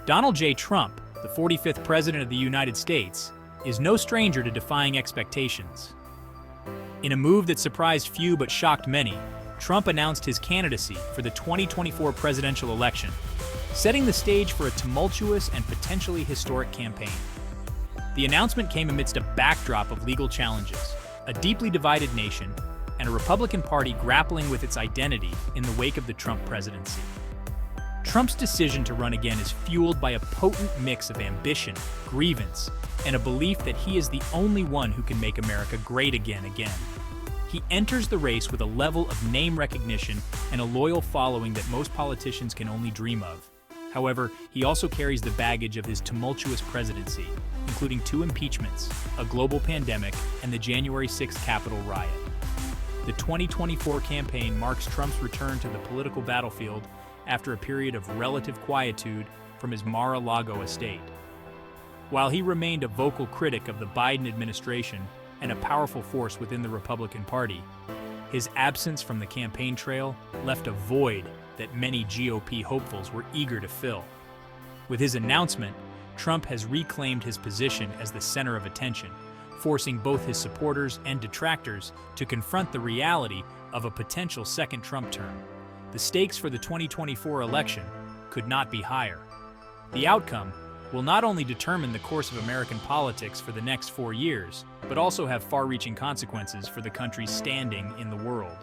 Donald J. Trump, the 45th President of the United States, is no stranger to defying expectations. In a move that surprised few but shocked many, Trump announced his candidacy for the 2024 presidential election, setting the stage for a tumultuous and potentially historic campaign. The announcement came amidst a backdrop of legal challenges, a deeply divided nation, and a Republican Party grappling with its identity in the wake of the Trump presidency. Trump's decision to run again is fueled by a potent mix of ambition, grievance, and a belief that he is the only one who can make America great again. He enters the race with a level of name recognition and a loyal following that most politicians can only dream of. However, he also carries the baggage of his tumultuous presidency, including 2 impeachments, a global pandemic, and the January 6th Capitol riot. The 2024 campaign marks Trump's return to the political battlefield after a period of relative quietude from his Mar-a-Lago estate. While he remained a vocal critic of the Biden administration and a powerful force within the Republican Party, his absence from the campaign trail left a void that many GOP hopefuls were eager to fill. With his announcement, Trump has reclaimed his position as the center of attention, forcing both his supporters and detractors to confront the reality of a potential second Trump term. The stakes for the 2024 election could not be higher. The outcome will not only determine the course of American politics for the next 4 years, but also have far-reaching consequences for the country's standing in the world,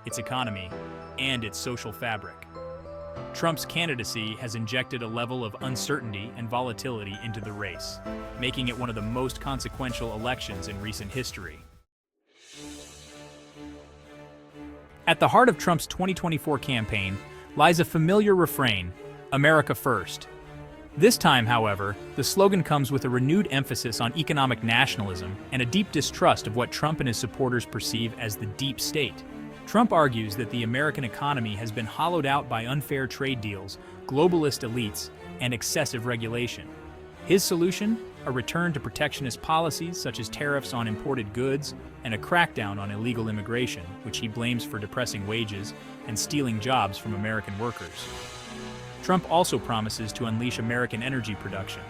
its economy, and its social fabric. Trump's candidacy has injected a level of uncertainty and volatility into the race, making it one of the most consequential elections in recent history. At the heart of Trump's 2024 campaign lies a familiar refrain, America First. This time, however, the slogan comes with a renewed emphasis on economic nationalism and a deep distrust of what Trump and his supporters perceive as the deep state. Trump argues that the American economy has been hollowed out by unfair trade deals, globalist elites, and excessive regulation. His solution? A return to protectionist policies such as tariffs on imported goods and a crackdown on illegal immigration, which he blames for depressing wages and stealing jobs from American workers. Trump also promises to unleash American energy production,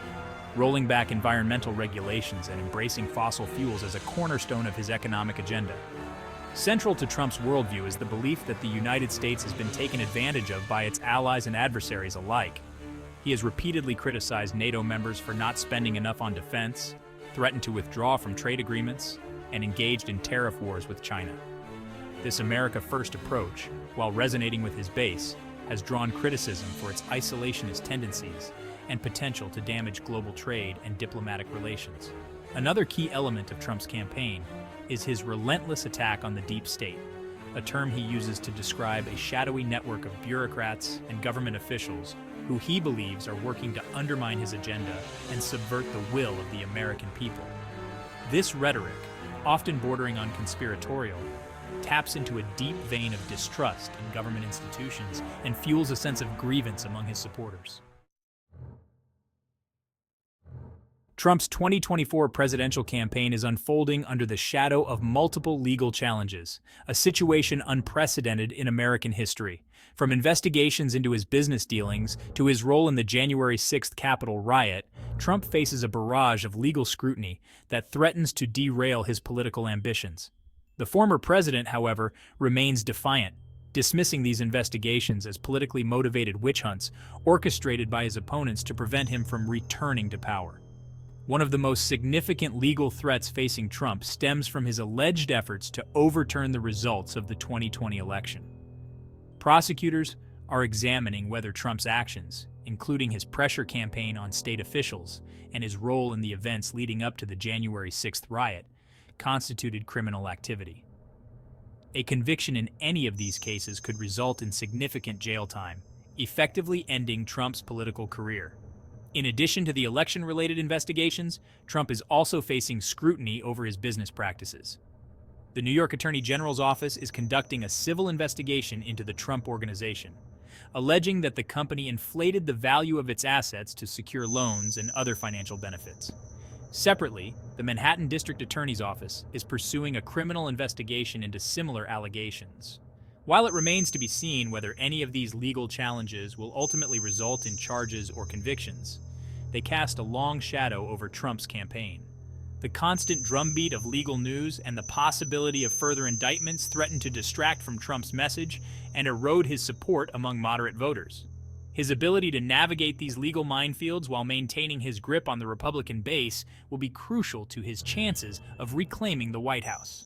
rolling back environmental regulations and embracing fossil fuels as a cornerstone of his economic agenda. Central to Trump's worldview is the belief that the United States has been taken advantage of by its allies and adversaries alike. He has repeatedly criticized NATO members for not spending enough on defense, threatened to withdraw from trade agreements, and engaged in tariff wars with China. This America First approach, while resonating with his base, has drawn criticism for its isolationist tendencies and potential to damage global trade and diplomatic relations. Another key element of Trump's campaign is his relentless attack on the deep state, a term he uses to describe a shadowy network of bureaucrats and government officials who he believes are working to undermine his agenda and subvert the will of the American people. This rhetoric, often bordering on conspiratorial, taps into a deep vein of distrust in government institutions and fuels a sense of grievance among his supporters. Trump's 2024 presidential campaign is unfolding under the shadow of multiple legal challenges, a situation unprecedented in American history. From investigations into his business dealings to his role in the January 6th Capitol riot, Trump faces a barrage of legal scrutiny that threatens to derail his political ambitions. The former president, however, remains defiant, dismissing these investigations as politically motivated witch hunts orchestrated by his opponents to prevent him from returning to power. One of the most significant legal threats facing Trump stems from his alleged efforts to overturn the results of the 2020 election. Prosecutors are examining whether Trump's actions, including his pressure campaign on state officials and his role in the events leading up to the January 6th riot, constituted criminal activity. A conviction in any of these cases could result in significant jail time, effectively ending Trump's political career. In addition to the election-related investigations, Trump is also facing scrutiny over his business practices. The New York Attorney General's office is conducting a civil investigation into the Trump Organization, alleging that the company inflated the value of its assets to secure loans and other financial benefits. Separately, the Manhattan District Attorney's Office is pursuing a criminal investigation into similar allegations. While it remains to be seen whether any of these legal challenges will ultimately result in charges or convictions, they cast a long shadow over Trump's campaign. The constant drumbeat of legal news and the possibility of further indictments threaten to distract from Trump's message and erode his support among moderate voters. His ability to navigate these legal minefields while maintaining his grip on the Republican base will be crucial to his chances of reclaiming the White House.